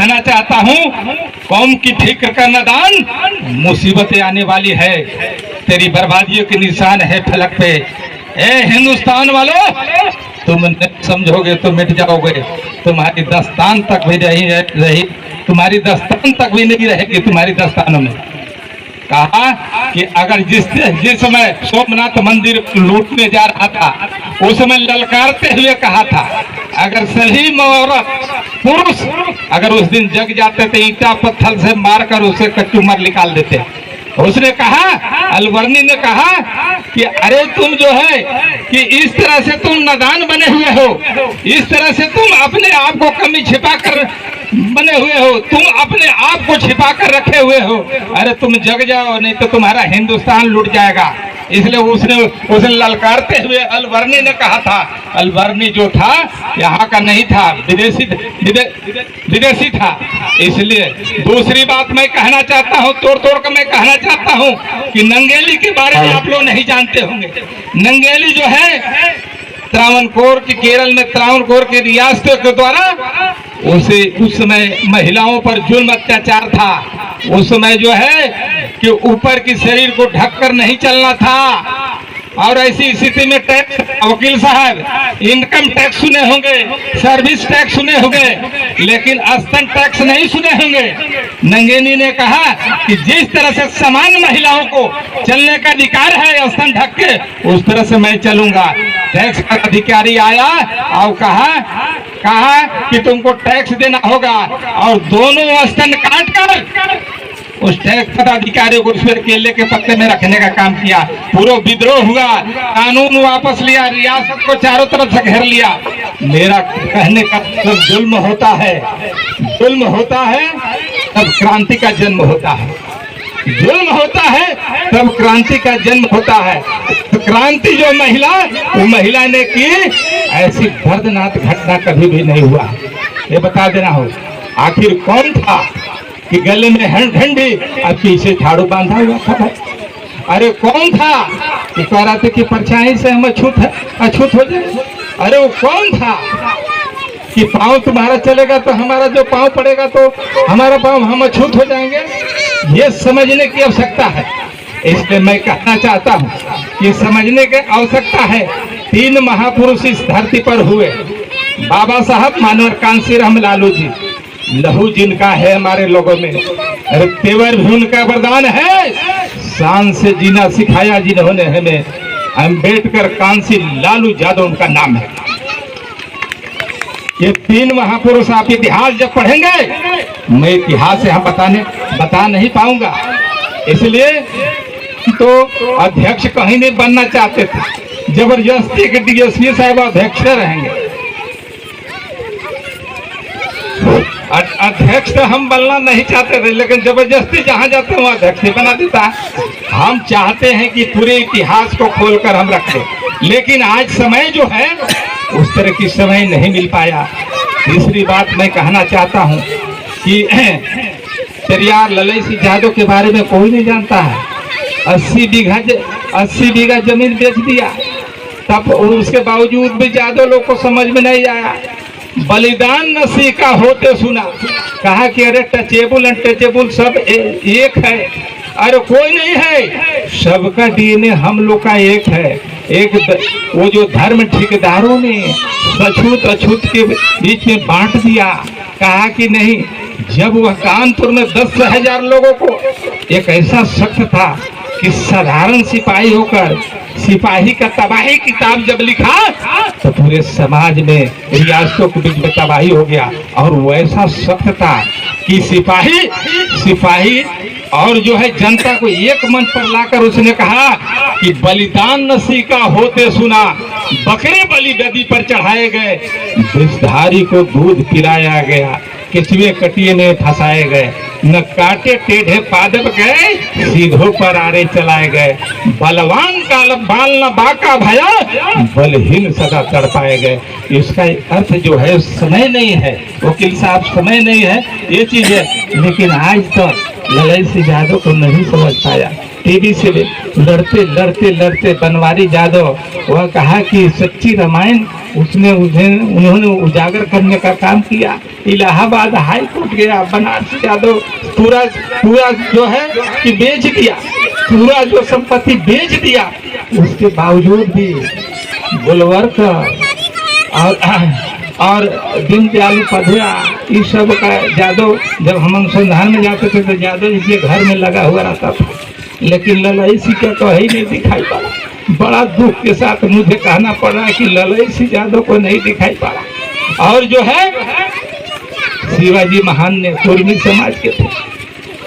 कहना चाहता हूँ, कौम की फिक्र का नादान, मुसीबतें आने वाली है, तेरी बर्बादियों के निशान है फलक पे। ए हिंदुस्तान वालों, तुम नहीं समझोगे तो मिट जाओगे। तुम्हारी दस्तान तक भी रही तुम्हारी दस्तान तक भी नहीं रहेगी तुम्हारी दस्तानों में। कहा कि अगर जिस समय सोमनाथ मंदिर लूटने जा रहा था, उस समय ललकारते हुए कहा था, अगर सही औरत पुरुष अगर उस दिन जग जाते थे, ईंटा पत्थर से मारकर उसे कचूमर निकाल देते। उसने कहा, अलवर्नी ने कहा कि अरे तुम जो है कि इस तरह से तुम नादान बने हुए हो, इस तरह से तुम अपने आप को कमी छिपा कर बने हुए हो, तुम अपने आप को छिपा कर रखे हुए हो। अरे तुम जग जाओ, नहीं तो तुम्हारा हिंदुस्तान लूट जाएगा। इसलिए उसने ललकारते हुए अलवर्नी ने कहा था। अलवर्नी जो था यहाँ का नहीं था, विदेशी था। इसलिए दूसरी बात मैं कहना चाहता हूँ, तोड़ कर मैं कहना चाहता हूँ कि नंगेली के बारे में आप लोग नहीं जानते होंगे। नंगेली जो है त्रावणकोर की, केरल में त्रावणकोर की रियासतों के द्वारा उस समय महिलाओं पर जुल्म अत्याचार था। उस समय जो है कि ऊपर की शरीर को ढककर नहीं चलना था। और ऐसी स्थिति में टैक्स, वकील साहब, इनकम टैक्स सुने होंगे, सर्विस टैक्स सुने होंगे, लेकिन स्तन टैक्स नहीं सुने होंगे। नंगेली ने कहा कि जिस तरह से समान महिलाओं को चलने का अधिकार है स्तन ढक के, उस तरह से मैं चलूंगा। टैक्स का अधिकारी आया और कहा कि तुमको टैक्स देना होगा, और दोनों स्तन काटकर उस टैक्स पदाधिकारियों को उसमें केले के पत्ते में रखने का काम किया। पूरा विद्रोह हुआ, कानून वापस लिया, रियासत को चारों तरफ से घेर लिया। मेरा कहने का मतलब जुल्म होता है, जुल्म होता है तब क्रांति का जन्म होता है, जुल्म होता है तब क्रांति का जन्म होता है। तो क्रांति जो वो महिला ने की, ऐसी दर्दनाक घटना कभी भी नहीं हुआ। ये बता देना हो, आखिर कौन था कि गले में ठंडी और पीछे झाड़ू बांधा हुआ था भाई? अरे कौन था कि कह रहा था कि परछाई से हम अछूत हो जाए? अरे वो कौन था कि पाँव तुम्हारा चलेगा तो हमारा जो पाँव पड़ेगा तो हमारा पाँव हम अछूत हो जाएंगे? ये समझने की आवश्यकता है। इसलिए मैं कहना चाहता हूँ कि समझने की आवश्यकता है। 3 महापुरुष इस धरती पर हुए, बाबा साहब मानवर कांसी राम लालू जी, लहू जिनका है हमारे लोगों में, अरे तेवर भी उनका वरदान है। शान से जीना सिखाया जिन्होंने हमें, अम्बेडकर कांसी लालू यादव उनका नाम है। ये 3 महापुरुष आप इतिहास जब पढ़ेंगे, मैं इतिहास यहाँ बता नहीं पाऊंगा। इसलिए तो अध्यक्ष कहीं नहीं बनना चाहते थे, जबरदस्ती के डीएसपी साहब अध्यक्ष रहेंगे। अध्यक्ष तो हम बनना नहीं चाहते थे, लेकिन जबरदस्ती जहाँ जाते हैं वहाँ अध्यक्ष बना देता है। हम चाहते हैं कि पूरे इतिहास को खोलकर हम रखें, लेकिन आज समय जो है उस तरह की समय नहीं मिल पाया। तीसरी बात मैं कहना चाहता हूँ कि पेरियार ललई सिंह यादव के बारे में कोई नहीं जानता है। 80 बीघा जमीन बेच दिया, तब उसके बावजूद भी यादव लोग को समझ में नहीं आया। बलिदान न सीखा होते सुना, कहा कि अरे टचेबल अनटचेबल सब एक है। अरे कोई नहीं है, सबका डीएनए हम लोग का एक है। वो जो धर्म ठेकेदारों ने अछूत अछूत के बीच में बांट दिया, कहा कि नहीं, जब वह कानपुर में 10,000 लोगों को एक ऐसा शख्स था कि साधारण सिपाही होकर सिपाही का तबाही किताब जब लिखा तो पूरे समाज में, रियासतों के बीच में तबाही हो गया। और वैसा शख्स था कि सिपाही और जो है जनता को एक मंच पर लाकर उसने कहा कि बलिदान न सीखा होते सुना, बकरे बलि वेदी पर चढ़ाए गए, विषधारी को दूध पिलाया गया, केचुए कटिए में फंसाए गए, न काटे टेढ़े पादप गए, सीधों पर आरे चलाए गए। बलवान का बाल न बाका भया, बलहीन सदा तड़पाए गए। इसका अर्थ जो है समय नहीं है, वकील साहब, समय नहीं है, ये चीज है। लेकिन आज तो ललई सिंह यादव को नहीं समझ पाया। टीवी से लड़ते बनवारी यादव, वह कहा कि सच्ची रामायण उन्होंने उजागर करने का काम किया। इलाहाबाद हाई कोर्ट गया, बनारस यादव पूरा पूरा जो है कि बेच दिया, पूरा जो संपत्ति बेच दिया। उसके बावजूद भी बुलवर्क और दीनदयाल उपाध्याय इस सब का यादव, जब हम अनुसंधान में जाते थे तो यादव जी के घर में लगा हुआ रहता था, लेकिन ललैसी का तो ही नहीं दिखाई पड़ा। बड़ा दुख के साथ मुझे कहना पड़ रहा है कि ललैसी यादव को नहीं दिखाई पड़ा। और जो है शिवाजी महान ने कुर्मी समाज के थे,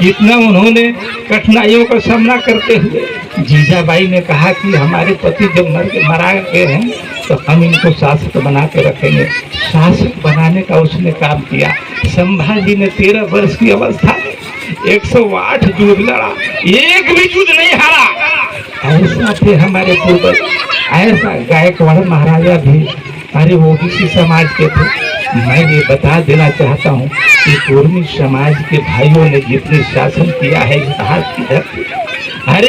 इतना उन्होंने कठिनाइयों का सामना करते हुए जीजाबाई ने कहा कि हमारे पति जब मरा गए हैं तो हम इनको शासक बना के रखेंगे। शासक बनाने का उसने काम किया। संभाजी ने 13 वर्ष की अवस्था में 108 युद्ध लड़ा, एक भी युद्ध नहीं हारा। ऐसा थे हमारे पूर्वज। ऐसा गायकवाड़ महाराजा भी अरे वो भी समाज के थे। मैं ये बता देना चाहता हूँ कि कुर्मी समाज के भाइयों ने जितने शासन किया है इस भारत की धरती, हर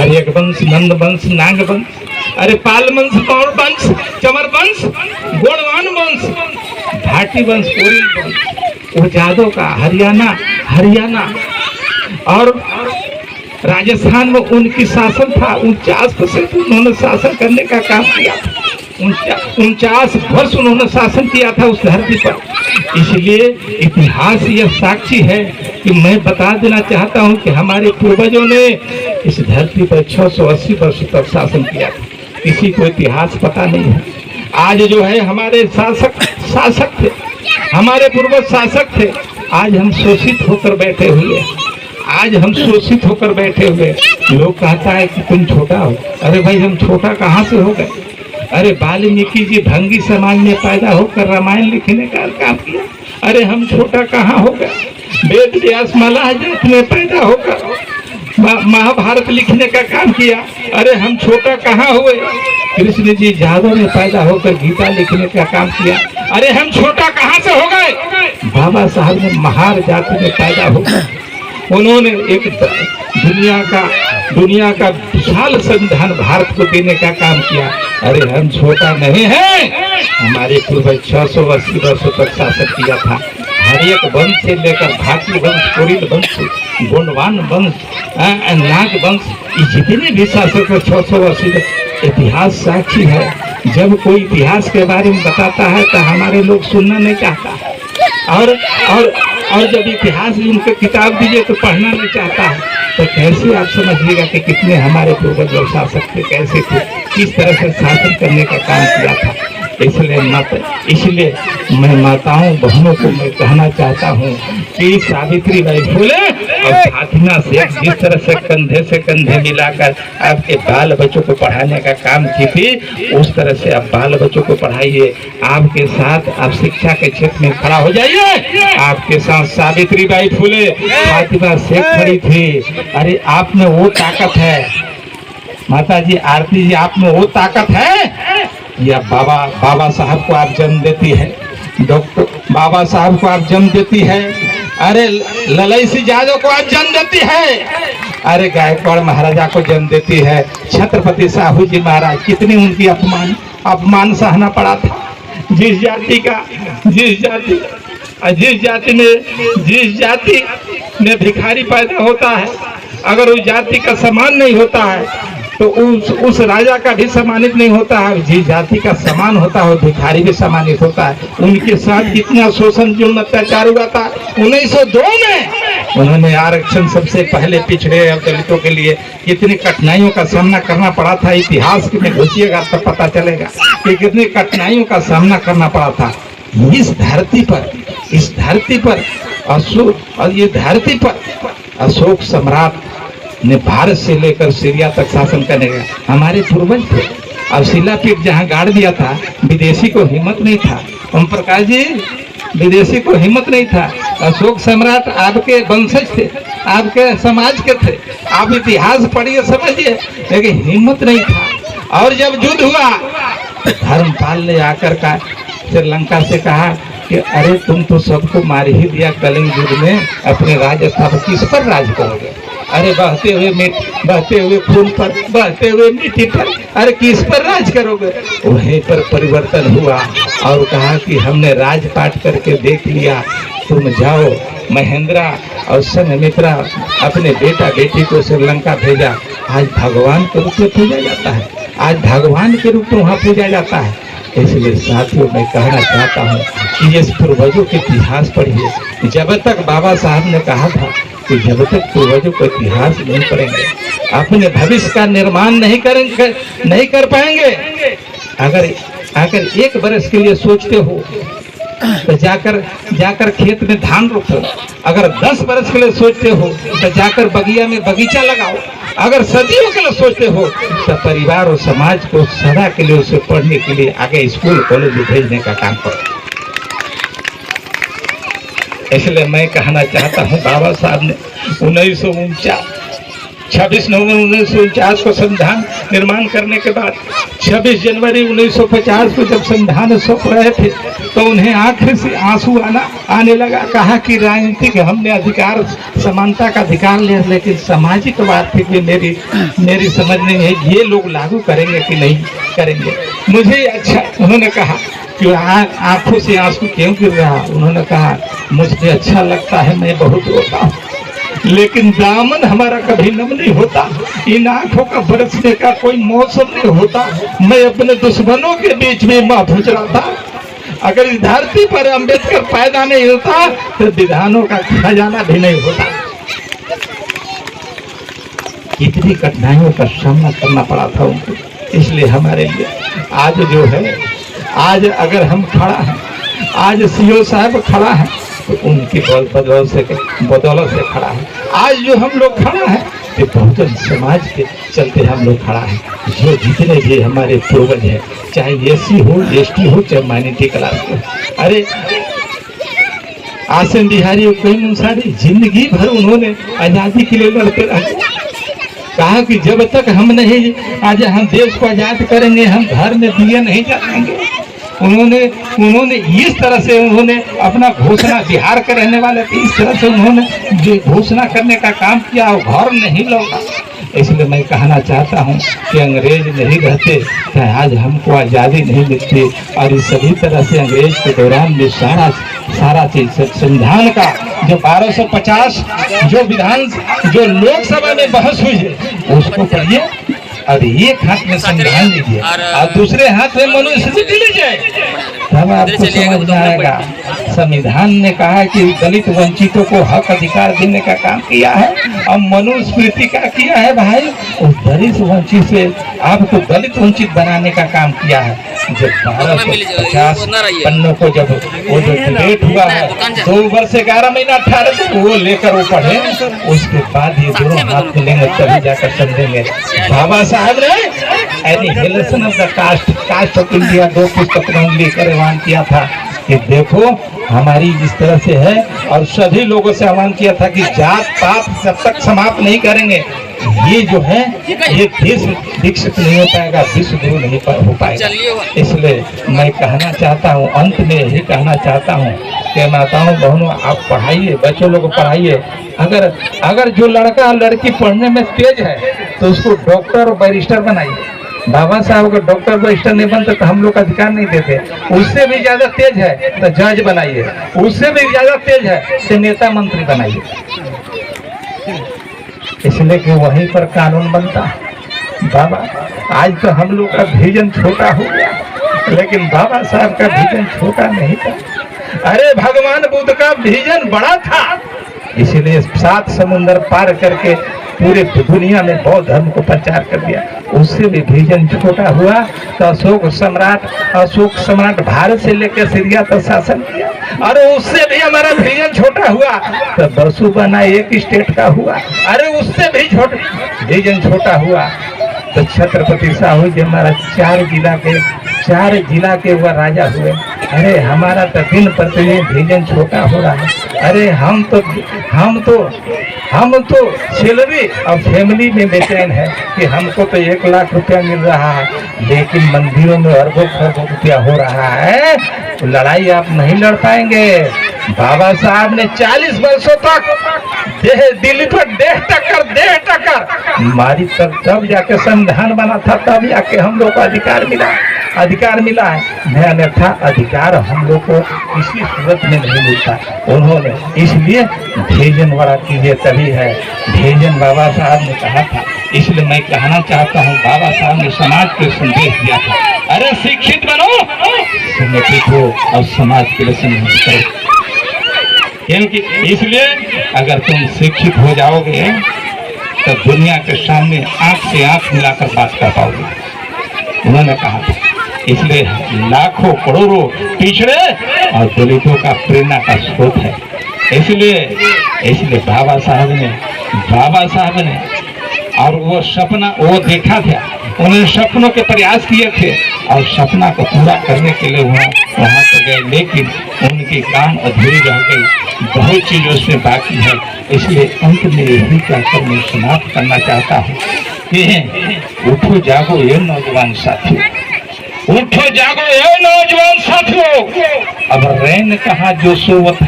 एक वंश, नंद वंश, नाग वंश, अरे पाल वंश, पौर वंश, चमर वंश, गोड़वान वंश, भाटी वंश, कोरिल वंश, वो यादव का हरियाणा और राजस्थान में उनकी शासन था। 49% उन्होंने शासन करने का काम किया था। 49 वर्ष उन्होंने शासन किया था उस धरती पर। इसलिए इतिहास यह साक्षी है कि मैं बता देना चाहता हूं कि हमारे पूर्वजों ने इस धरती पर 680 वर्ष तक शासन किया था। किसी को इतिहास पता नहीं है। आज जो है हमारे शासक थे, हमारे पूर्वज शासक थे। आज हम शोषित होकर बैठे हुए, लोग कहता है कि तुम छोटा हो। अरे भाई हम छोटा कहाँ से हो गए? अरे वाल्मीकि जी भंगी समाज में पैदा होकर रामायण लिखने का काम किया। अरे हम छोटा कहाँ हो गए? वेद व्यास मलाह जात में पैदा होकर महाभारत लिखने का काम किया। अरे हम छोटा कहाँ हुए? कृष्ण जी यादव में पैदा होकर गीता लिखने का काम किया। अरे हम छोटा कहाँ से हो गए? बाबा साहब ने महार जाति में पैदा होकर उन्होंने एक दुनिया का विशाल संविधान भारत को देने का काम किया। अरे हम छोटा नहीं है। हमारे पूर्वज 680 वर्षों तक शासन किया था। हर एक वंश से लेकर भाटी वंश, कोरिल वंश, गोंडवान वंश, नाग वंश, जितने भी शासक 680 इतिहास साक्षी है। जब कोई इतिहास के बारे में बताता है तो हमारे लोग सुनना नहीं चाहता, और जब इतिहास भी उनको किताब दीजिए तो पढ़ना नहीं चाहता है। तो कैसे आप समझिएगा कि कितने हमारे पूर्वज लोग शासक थे, कैसे थे, किस तरह से शासन करने का काम किया था। इसलिए मैं माताओं बहनों को मैं कहना चाहता हूँ कि सावित्रीबाई फुले और फातिमा शेख जिस तरह से कंधे मिलाकर आपके बाल बच्चों को पढ़ाने का काम की थी, उस तरह से आप बाल बच्चों को पढ़ाइए। आपके साथ आप शिक्षा के क्षेत्र में खड़ा हो जाइए। आपके साथ सावित्रीबाई फुले, फातिमा शेख खड़ी थी। अरे आप में वो ताकत है माता जी, आरती जी, आप में वो ताकत है या बाबा साहब को आप जन्म देती है, डॉक्टर बाबा साहब को आप जन्म देती है। अरे ललैसी यादव को आप जन्म देती है। अरे गायकवाड़ महाराजा को जन्म देती है। छत्रपति साहू जी महाराज, कितनी उनकी अपमान सहना पड़ा था। जिस जाति में भिखारी पैदा होता है, अगर उस जाति का सम्मान नहीं होता है तो उस राजा का भी सम्मानित नहीं होता है। जिस जाति का सम्मान होता है भिखारी भी सम्मानित होता है। उनके साथ कितना शोषण जुल्म अत्याचार हुआ था। 1902 में उन्होंने आरक्षण सबसे पहले पिछड़े और दलितों के लिए कितनी कठिनाइयों का सामना करना पड़ा था। इतिहास में घुसिएगा तब पता चलेगा कि कितनी कठिनाइयों का सामना करना पड़ा था। इस धरती पर अशोक सम्राट ने भारत से लेकर सीरिया तक शासन करने का हमारे पूर्वज थे। और शिलापीठ जहाँ गाड़ दिया था, विदेशी को हिम्मत नहीं था। ओम प्रकाश जी, विदेशी को हिम्मत नहीं था। अशोक सम्राट आपके वंशज थे, आपके समाज के थे। आप इतिहास पढ़िए, समझिए, लेकिन हिम्मत नहीं था। और जब युद्ध हुआ तो धर्मपाल ने आकर का श्रीलंका से कहा कि अरे तुम तो सबको मार ही दिया कलिंग युद्ध में, अपने राज स्थापना किस पर राज करोगे? अरे बहते हुए खून पर, बहते हुए मिट्टी पर, अरे किस पर राज करोगे? वहीं पर परिवर्तन हुआ और कहा कि हमने राजपाट करके देख लिया, तुम जाओ। महेंद्रा और संघमित्रा अपने बेटा बेटी को श्रीलंका भेजा। आज भगवान के रूप में पूजा जाता है, आज भगवान के रूप में वहाँ पूजा जाता है। इसलिए साथियों मैं कहना चाहता हूँ कि ये पूर्वजों के इतिहास पढ़िए। जब तक बाबा साहब ने कहा था कि जब तक पूर्वजों को इतिहास नहीं पढ़ेंगे अपने भविष्य का निर्माण नहीं कर पाएंगे। अगर एक बरस के लिए सोचते हो तो जाकर खेत में धान रोपो। अगर 10 बरस के लिए सोचते हो तो जाकर बगिया में बगीचा लगाओ। अगर सदियों के लिए सोचते हो तो परिवार और समाज को सदा के लिए उसे पढ़ने के लिए आगे स्कूल कॉलेज में भेजने का काम करो। इसलिए मैं कहना चाहता हूँ बाबा साहब ने 26 नवंबर 1949 को संविधान निर्माण करने के बाद 26 जनवरी 1950 को जब संविधान सौंप रहे थे तो उन्हें आंखें से आंसू आने लगा। कहा कि राजनीतिक हमने अधिकार, समानता का अधिकार लिया, लेकिन सामाजिक आर्थिक में मेरी समझ नहीं है ये लोग लागू करेंगे कि नहीं करेंगे। मुझे अच्छा, उन्होंने कहा कि आंखों से आंसू क्यों गिर रहा? उन्होंने कहा मुझे अच्छा लगता है, मैं बहुत रोता हूँ, लेकिन दामन हमारा कभी नम नहीं होता, इन आंखों का बरसने का कोई मौसम नहीं होता। मैं अपने दुश्मनों के बीच में महफूज रहा था। अगर इस धरती पर अंबेडकर पैदा नहीं होता तो विधानों का खजाना भी नहीं होता। कितनी कठिनाइयों का सामना करना पड़ा था उनको। इसलिए हमारे लिए आज जो है, आज अगर हम खड़ा हैं, आज सीओ साहब खड़ा है तो उनकी बदौलत से खड़ा है। आज जो हम लोग खड़ा है तो बहुजन समाज के चलते हम लोग खड़ा है। जो जितने भी हमारे पूर्वज हैं, चाहे एससी हो, एसटी हो, चाहे माइनॉरिटी क्लास हो, अरे आसिम बिहारी और कई मुंसारी जिंदगी भर उन्होंने आज़ादी के लिए लड़ते रहे। कहा कि जब तक हम नहीं आज हम देश को आज़ाद करेंगे हम घर में दिए नहीं जलाएंगे। उन्होंने इस तरह से उन्होंने अपना घोषणा, बिहार के रहने वाले थे, इस तरह से उन्होंने घोषणा करने का काम किया और घर नहीं लौटा। इसलिए मैं कहना चाहता हूँ कि अंग्रेज नहीं रहते तो आज हमको आज़ादी नहीं मिलती। और इस सभी तरह से अंग्रेज के दौरान में सारा चीज संविधान का जो 1250 जो लोकसभा में बहस हुई है उसको पढ़िए। और एक हाथ में संविधान लीजिए और दूसरे हाथ में मनुस्मृति लीजिए, तब आपको समझ में आएगा। संविधान ने कहा कि दलित वंचितों को हक अधिकार देने का काम किया है और मनुस्मृति का किया है भाई उस दलित वंचित से आपको दलित वंचित बनाने का काम किया है। जब 1250 पन्नों को जब वो जो डिबेट हुआ है 2 वर्ष 11 महीना 18 दिन वो लेकर वो पढ़े, उसके बाद ये दोनों हाथ मिलेंगे तभी जाकर समझेंगे। बाबा साहब ने annihilation of the caste of India 2 पुस्तक लेकर आह्वान किया था कि देखो हमारी इस तरह से है, और सभी लोगों से आह्वान किया था कि जात पात जब तक समाप्त नहीं करेंगे ये जो है ये देश विकसित नहीं हो पाएगा, विश्व गुरु नहीं हो पाएगा। इसलिए मैं कहना चाहता हूँ, अंत में यही कहना चाहता हूँ कि माताओं बहनों आप पढ़ाइए, बच्चों लोग को पढ़ाइए। अगर जो लड़का लड़की पढ़ने में तेज है तो उसको डॉक्टर और बैरिस्टर बनाइए। बाबा साहब को डॉक्टर बैरिस्टर नहीं बनते तो हम लोग अधिकार नहीं देते। उससे भी ज्यादा तेज है तो जज बनाइए, उससे भी ज्यादा तेज है तो नेता मंत्री बनाइए, इसलिए कि वहीं पर कानून बनता है। बाबा आज तो हम लोग का विजन छोटा हो गया, लेकिन बाबा साहब का विजन छोटा नहीं था। अरे भगवान बुद्ध का विजन बड़ा था, इसीलिए 7 समुंदर पार करके पूरे दुनिया में बौद्ध धर्म को प्रचार कर दिया। उससे भी विजन छोटा हुआ तो अशोक सम्राट भारत से लेकर सीरिया तक शासन किया, और उससे भी हमारा विजन छोटा हुआ तो बसुबना एक स्टेट का हुआ। अरे उससे भी विजन छोटा हुआ तो छत्रपति साहू जी हमारा 4 जिला के वह राजा हुए। अरे हमारा तो दिन प्रतिदिन विजन छोटा हो रहा है। अरे हम तो सैलरी और फैमिली में बेचैन है कि हमको तो 1 लाख रुपया मिल रहा है, लेकिन मंदिरों में अरबों खरबों रुपया हो रहा है। लड़ाई आप नहीं लड़ पाएंगे। बाबा साहब ने 40 वर्षों तक दिल्ली पर देह टक्कर मारी, तब जाके संविधान बना था, तब जाके हम लोग को अधिकार मिला है। नया अन्यथा अधिकार हम लोग को किसी सूरत में नहीं मिलता। उन्होंने इसलिए भेजन बड़ा कीजिए तभी है, भेजन बाबा साहब ने कहा था। इसलिए मैं कहना चाहता हूँ, बाबा साहब ने समाज को संदेश दिया था, अरे शिक्षित बनो, संगठित हो और समाज के लिए संघर्ष करो। क्योंकि इसलिए अगर तुम शिक्षित हो जाओगे तो दुनिया के सामने आंख से आंख मिलाकर बात कर पाओगे, उन्होंने कहा था। इसलिए लाखों करोड़ों पिछड़े और दलितों का प्रेरणा का स्रोत है। इसलिए बाबा साहब ने और वो सपना वो देखा था, उन्होंने सपनों के प्रयास किए थे और सपना को पूरा करने के लिए वहाँ तो गए, लेकिन उनकी काम अधूरी रह गई, बहुत चीज़ उसमें बाकी है। इसलिए अंत में यही कहकर मैं समाप्त करना चाहता हूँ कि उठो जागो ये नौजवान साथियों, उठो जागो ये नौजवान साथियों। अब रैन कहा जो सोवत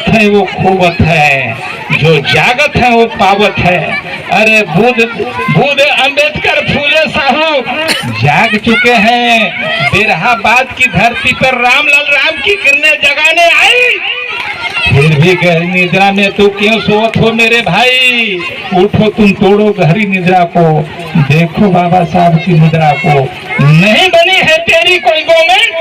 है वो खोवत है, जो जागत है वो पावत है। अरे बुद्ध अंबेडकर फूले साहू जाग चुके हैं। बेरहाबाद की धरती पर राम की किरणें जगाने आई, फिर भी गहरी निद्रा में तू क्यों सोवत हो मेरे भाई? उठो तुम, तोड़ो गहरी निद्रा को, देखो बाबा साहब की निद्रा को। नहीं बनी है तेरी कोई गवर्नमेंट,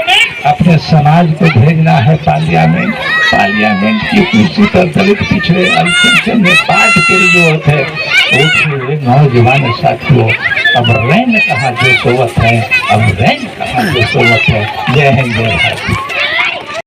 अपने समाज को भेजना है पार्लियामेंट की कुर्सी पर दलित पिछड़े अल्पसंख्यक में पार्ट तेरी जरूरत है। उठे नौजवान साथियों, अब रैन कहा जो सोवत है, अब रैन कहा जो सोवत है। जय हिंद, जय भारत।